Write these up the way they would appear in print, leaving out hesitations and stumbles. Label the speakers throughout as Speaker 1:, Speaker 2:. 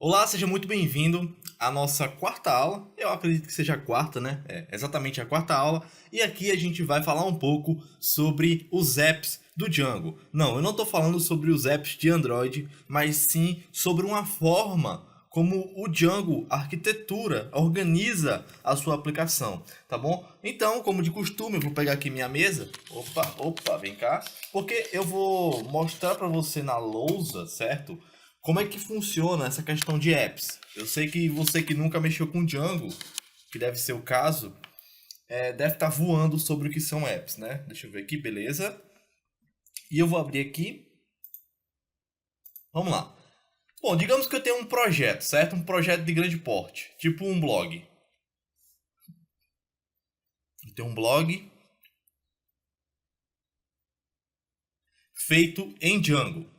Speaker 1: Olá, seja muito bem-vindo à nossa quarta aula. Eu acredito que seja a quarta, né? É exatamente a quarta aula. E aqui a gente vai falar um pouco sobre os apps do Django. Não, eu não estou falando sobre os apps de Android, mas sim sobre uma forma como o Django, a arquitetura, organiza a sua aplicação, tá bom? Então, como de costume, eu vou pegar aqui minha mesa. Opa, vem cá. Porque eu vou mostrar para você na lousa, certo? Como é que funciona essa questão de apps? Eu sei que você que nunca mexeu com Django, que deve ser o caso, deve estar voando sobre o que são apps, né? Deixa eu ver aqui, beleza. E eu vou abrir aqui. Vamos lá. Bom, digamos que eu tenho um projeto, certo? Um projeto de grande porte, tipo um blog. Eu tenho um blog feito em Django.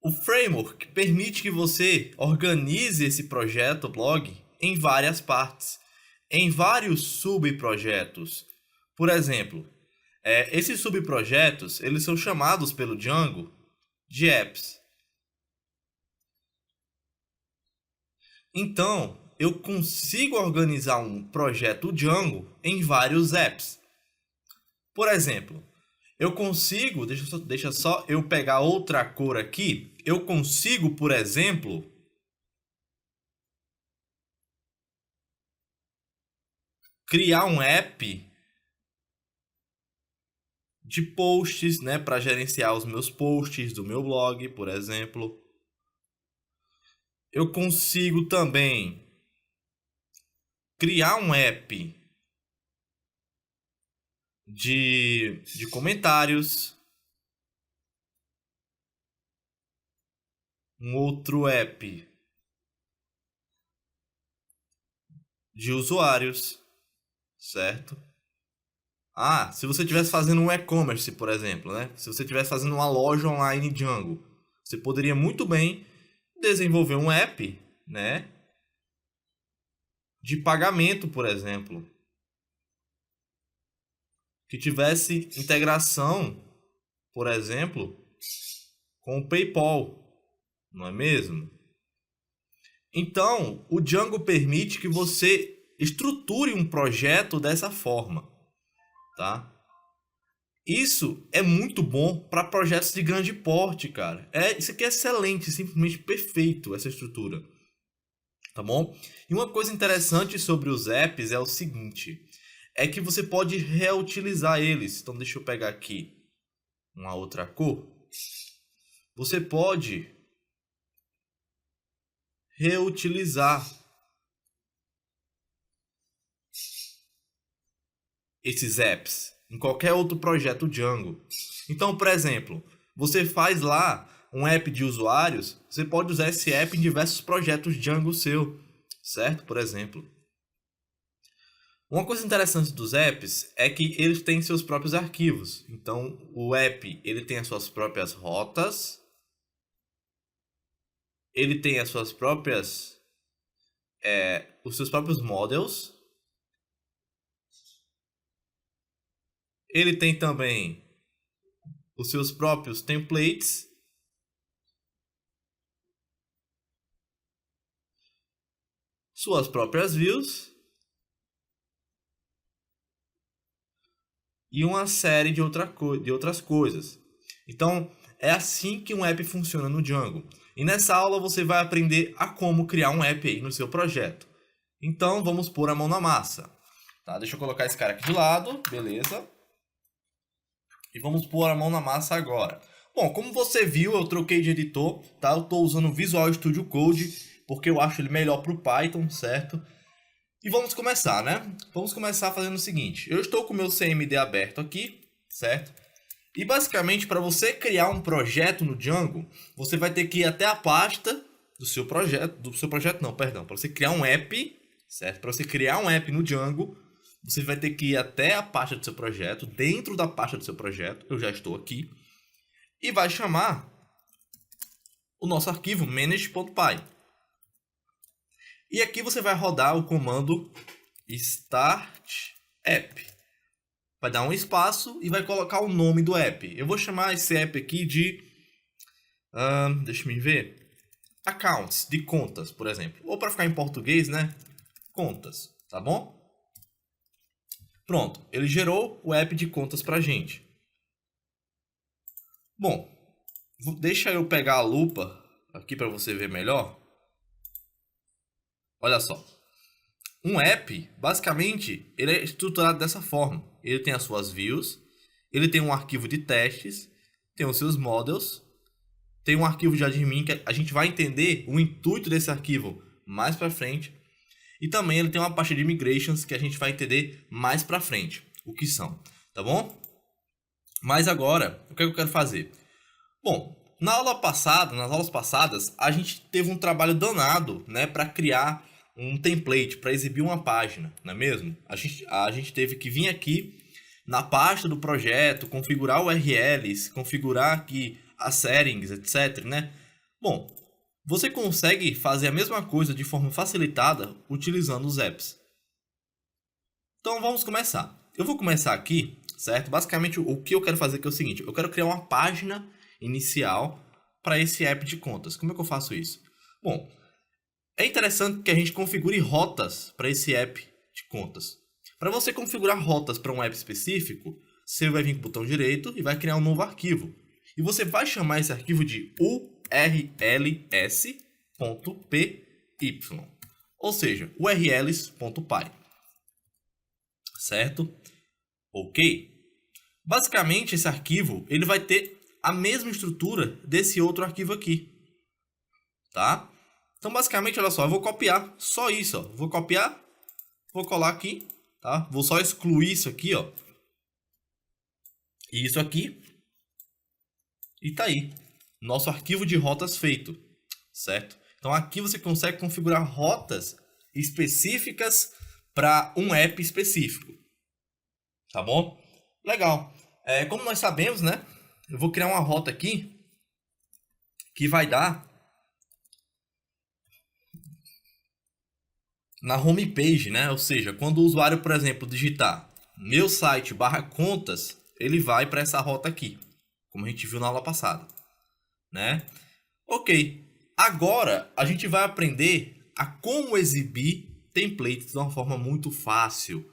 Speaker 1: O framework permite que você organize esse projeto blog em várias partes, em vários subprojetos. Por exemplo, esses subprojetos eles são chamados pelo Django de apps. Então, eu consigo organizar um projeto Django em vários apps. Por exemplo, eu consigo, deixa só eu pegar outra cor aqui. Eu consigo, por exemplo, criar um app de posts, né, para gerenciar os meus posts do meu blog, por exemplo. Eu consigo também criar um app de comentários, um outro app de usuários, certo? Ah, se você estivesse fazendo um e-commerce, por exemplo, né? Se você estivesse fazendo uma loja online Django, você poderia muito bem desenvolver um app, né, de pagamento, por exemplo, que tivesse integração, por exemplo, com o PayPal, não é mesmo? Então, o Django permite que você estruture um projeto dessa forma, tá? Isso é muito bom para projetos de grande porte, cara. Isso aqui é excelente, simplesmente perfeito essa estrutura, tá bom? E uma coisa interessante sobre os apps é o seguinte, é que você pode reutilizar eles. Então deixa eu pegar aqui uma outra cor. Você pode reutilizar esses apps em qualquer outro projeto Django. Então, por exemplo, você faz lá um app de usuários, você pode usar esse app em diversos projetos Django seu, certo? Por exemplo. Uma coisa interessante dos apps é que eles têm seus próprios arquivos. Então, o app ele tem as suas próprias rotas, ele tem as suas próprias, os seus próprios models, ele tem também os seus próprios templates, suas próprias views e uma série de outras coisas. Então, é assim que um app funciona no Django. E nessa aula você vai aprender a como criar um app aí no seu projeto. Então, vamos pôr a mão na massa. Tá, deixa eu colocar esse cara aqui de lado, beleza? E vamos pôr a mão na massa agora. Bom, como você viu, eu troquei de editor, tá? Eu estou usando o Visual Studio Code, porque eu acho ele melhor para o Python, certo? E vamos começar, né? Vamos começar fazendo o seguinte. Eu estou com o meu CMD aberto aqui, certo? E basicamente, para você criar um projeto no Django, você vai ter que ir até a pasta do seu projeto não, perdão, para você criar um app, certo? Para você criar um app no Django, você vai ter que ir até a pasta do seu projeto, dentro da pasta do seu projeto, eu já estou aqui, e vai chamar o nosso arquivo manage.py. E aqui você vai rodar o comando start app. Vai dar um espaço e vai colocar o nome do app. Eu vou chamar esse app aqui de Deixa eu ver. Accounts, de contas, por exemplo. Ou para ficar em português, né? Contas, tá bom? Pronto, ele gerou o app de contas pra gente. Bom, deixa eu pegar a lupa aqui para você ver melhor. Olha só. Um app, basicamente, ele é estruturado dessa forma. Ele tem as suas views, ele tem um arquivo de testes, tem os seus models, tem um arquivo de admin que a gente vai entender o intuito desse arquivo mais para frente. E também ele tem uma parte de migrations que a gente vai entender mais para frente, o que são, tá bom? Mas agora, o que eu quero fazer? Bom, nas aulas passadas, a gente teve um trabalho danado, né, para criar um template, para exibir uma página, não é mesmo? A gente teve que vir aqui na pasta do projeto, configurar URLs, configurar aqui as settings, etc, né? Bom, você consegue fazer a mesma coisa de forma facilitada utilizando os apps. Então vamos começar. Eu vou começar aqui, certo? Basicamente o que eu quero fazer aqui é o seguinte, eu quero criar uma página inicial para esse app de contas. Como é que eu faço isso? Bom, é interessante que a gente configure rotas para esse app de contas. Para você configurar rotas para um app específico, você vai vir com o botão direito e vai criar um novo arquivo. E você vai chamar esse arquivo de urls.py, ou seja, urls.py, certo? Ok? Basicamente, esse arquivo ele vai ter a mesma estrutura desse outro arquivo aqui, tá? Então, basicamente, olha só, eu vou copiar só isso, ó. Vou copiar, vou colar aqui, tá? Vou só excluir isso aqui, ó. E isso aqui. E tá aí, nosso arquivo de rotas feito, certo? Então aqui você consegue configurar rotas específicas para um app específico, tá bom? Legal. Como nós sabemos, né? Eu vou criar uma rota aqui que vai dar na homepage, né? Ou seja, quando o usuário, por exemplo, digitar meu site /contas, ele vai para essa rota aqui, como a gente viu na aula passada, né? Ok, agora a gente vai aprender a como exibir templates de uma forma muito fácil,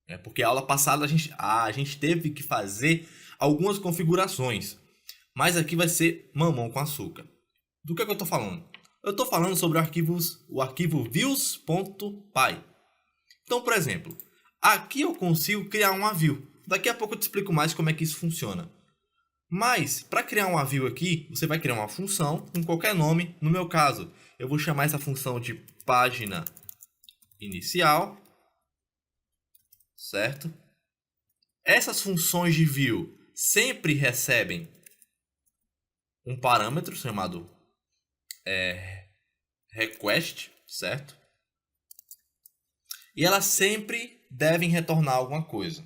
Speaker 1: né? Porque a aula passada a gente teve que fazer algumas configurações, mas aqui vai ser mamão com açúcar. Do que eu estou falando? Eu estou falando sobre o arquivo views.py. Então, por exemplo, aqui eu consigo criar uma view. Daqui a pouco eu te explico mais como é que isso funciona. Mas, para criar uma view aqui, você vai criar uma função com qualquer nome. No meu caso, eu vou chamar essa função de página inicial, certo? Essas funções de view sempre recebem um parâmetro chamado request, certo? E elas sempre devem retornar alguma coisa.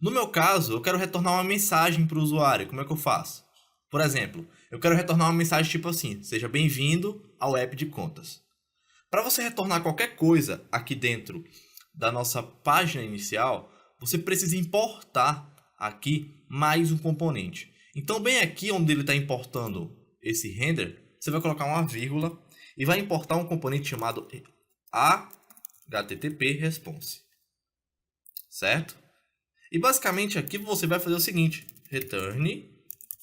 Speaker 1: No meu caso, eu quero retornar uma mensagem para o usuário. Como é que eu faço? Por exemplo, eu quero retornar uma mensagem tipo assim: seja bem-vindo ao app de contas. Para você retornar qualquer coisa aqui dentro da nossa página inicial, você precisa importar aqui mais um componente. Então, bem aqui onde ele está importando esse render, você vai colocar uma vírgula e vai importar um componente chamado HTTP response, certo? E basicamente aqui você vai fazer o seguinte: return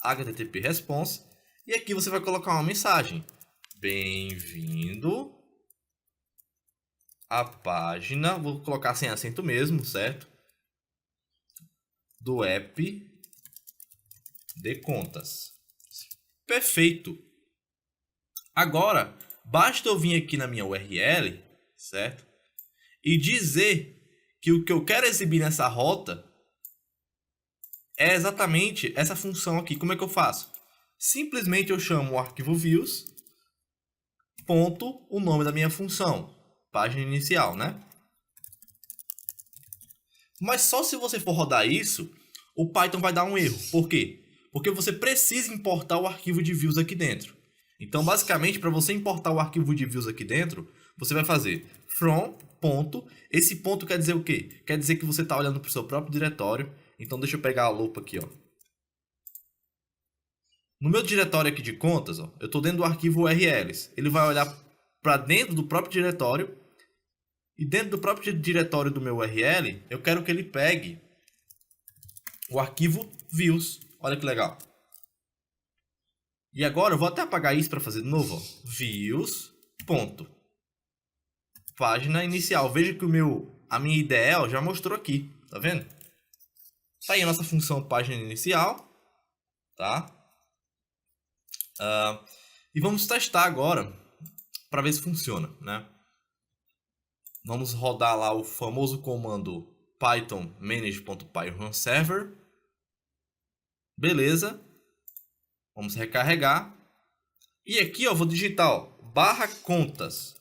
Speaker 1: HTTP response, e aqui você vai colocar uma mensagem: bem-vindo à página, vou colocar sem acento mesmo, certo? Do app de contas. Perfeito. Agora, basta eu vir aqui na minha URL, certo? E dizer que o que eu quero exibir nessa rota é exatamente essa função aqui. Como é que eu faço? Simplesmente eu chamo o arquivo views, ponto, o nome da minha função, página inicial, né? Mas só se você for rodar isso, o Python vai dar um erro. Por quê? Porque você precisa importar o arquivo de views aqui dentro. Então, basicamente, para você importar o arquivo de views aqui dentro, você vai fazer from, ponto. Esse ponto quer dizer o quê? Quer dizer que você está olhando para o seu próprio diretório. Então, deixa eu pegar a lupa aqui, ó. No meu diretório aqui de contas, ó, eu estou dentro do arquivo URLs. Ele vai olhar para dentro do próprio diretório. E dentro do próprio diretório do meu URL, eu quero que ele pegue o arquivo views. Olha que legal. E agora eu vou até apagar isso para fazer de novo. Ó. Views. Ponto. Página inicial. Veja que a minha IDE já mostrou aqui. Tá vendo? Tá aí a nossa função página inicial. Tá? E vamos testar agora para ver se funciona, né? Vamos rodar lá o famoso comando python manage.py_run_server. Beleza. Vamos recarregar. E aqui eu vou digitar /contas.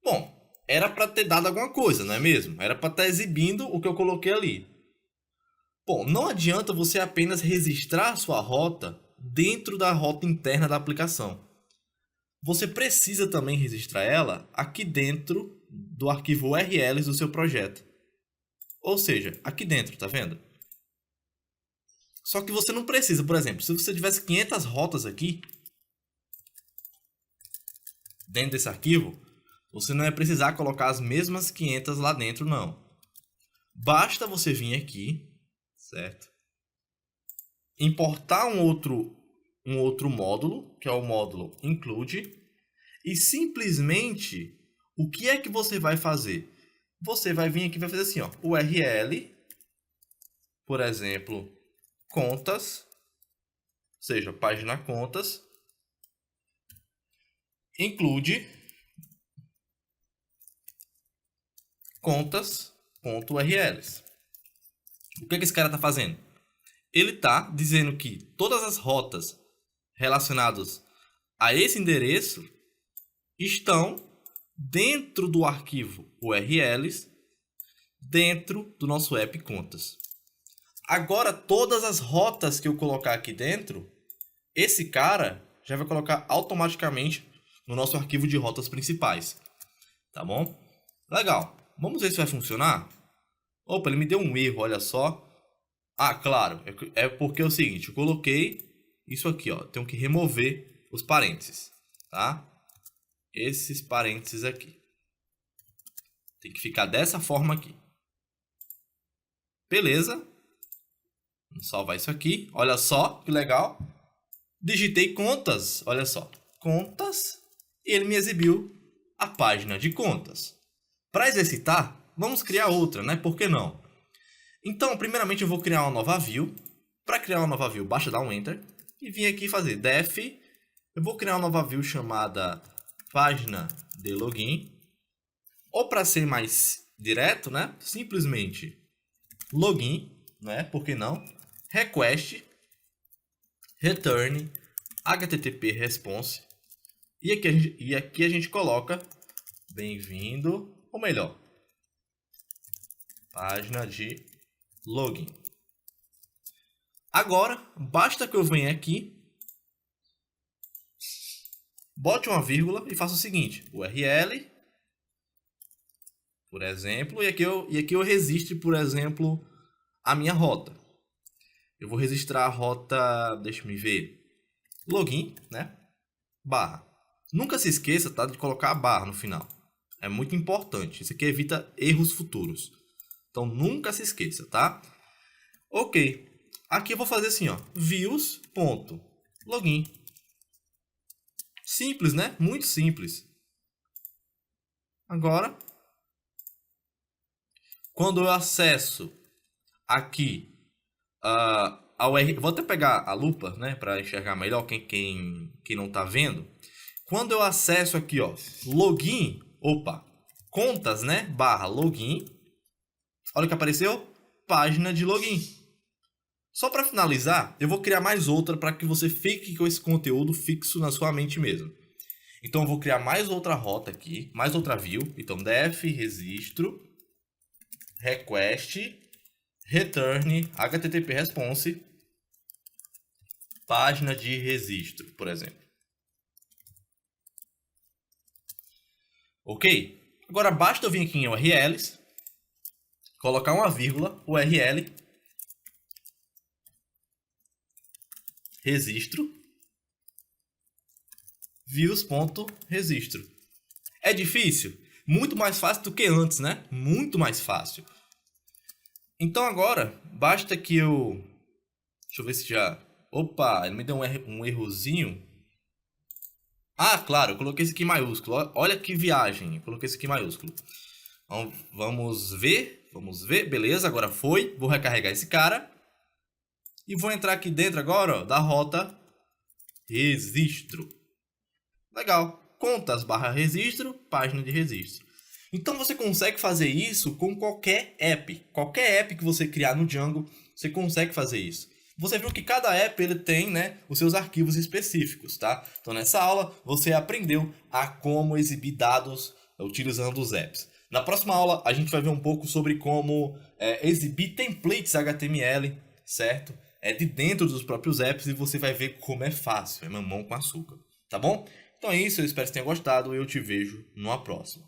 Speaker 1: Bom, era para ter dado alguma coisa, não é mesmo? Era para estar exibindo o que eu coloquei ali. Bom, não adianta você apenas registrar a sua rota dentro da rota interna da aplicação. Você precisa também registrar ela aqui dentro do arquivo URLs do seu projeto. Ou seja, aqui dentro, tá vendo? Só que você não precisa, por exemplo, se você tivesse 500 rotas aqui, dentro desse arquivo, você não ia precisar colocar as mesmas 500 lá dentro, não. Basta você vir aqui, certo? Importar um outro módulo, que é o módulo include, e simplesmente, o que é que você vai fazer? Você vai vir aqui e vai fazer assim, ó, URL, por exemplo, contas, ou seja, página contas, include contas.urls. O que esse cara está fazendo? Ele está dizendo que todas as rotas relacionadas a esse endereço estão dentro do arquivo URLs, dentro do nosso app contas. Agora, todas as rotas que eu colocar aqui dentro, esse cara já vai colocar automaticamente no nosso arquivo de rotas principais. Tá bom? Legal. Vamos ver se vai funcionar? Opa, ele me deu um erro, olha só. Ah, claro. É porque é o seguinte, eu coloquei isso aqui, ó. Tenho que remover os parênteses, tá? Esses parênteses aqui. Tem que ficar dessa forma aqui. Beleza. Vamos salvar isso aqui. Olha só, que legal. Digitei contas, olha só. Contas. E ele me exibiu a página de contas. Para exercitar, vamos criar outra, né? Por que não? Então, primeiramente eu vou criar uma nova view. Para criar uma nova view, basta dar um Enter. E vir aqui fazer def. Eu vou criar uma nova view chamada página de login. Ou para ser mais direto, né? Simplesmente login, né? Por que não? Request, return, http response. E aqui a gente coloca bem-vindo, ou melhor, página de login. Agora, basta que eu venha aqui, bote uma vírgula e faça o seguinte, URL, por exemplo, e aqui eu registre, por exemplo, a minha rota. Eu vou registrar a rota, deixa eu ver, login, né? Barra. Nunca se esqueça, tá, de colocar a barra no final. É muito importante. Isso aqui evita erros futuros. Então, nunca se esqueça, tá? Ok. Aqui eu vou fazer assim, ó. Views.login. Simples, né? Muito simples. Agora, quando eu acesso aqui vou até pegar a lupa, né, para enxergar melhor quem não tá vendo. Quando eu acesso aqui, ó, login, contas, né, barra login, olha o que apareceu, página de login. Só para finalizar, eu vou criar mais outra para que você fique com esse conteúdo fixo na sua mente mesmo. Então eu vou criar mais outra rota aqui, mais outra view. Então def registro request return http response página de registro, por exemplo. Ok? Agora basta eu vir aqui em URLs, colocar uma vírgula, URL, registro, views.registro. É difícil? Muito mais fácil do que antes, né? Muito mais fácil. Então agora, basta que eu... Deixa eu ver se já... Opa, ele me deu um errozinho. Ah, claro, eu coloquei isso aqui em maiúsculo. Olha que viagem, eu coloquei isso aqui em maiúsculo. Então, vamos ver, beleza, agora foi. Vou recarregar esse cara. E vou entrar aqui dentro agora, ó, da rota registro. Legal, contas barra registro, página de registro. Então você consegue fazer isso com qualquer app. Qualquer app que você criar no Django, você consegue fazer isso. Você viu que cada app ele tem, né, os seus arquivos específicos, tá? Então nessa aula você aprendeu a como exibir dados utilizando os apps. Na próxima aula a gente vai ver um pouco sobre como exibir templates HTML, certo? De dentro dos próprios apps e você vai ver como é fácil, é mamão com açúcar, tá bom? Então é isso, eu espero que você tenha gostado e eu te vejo numa próxima.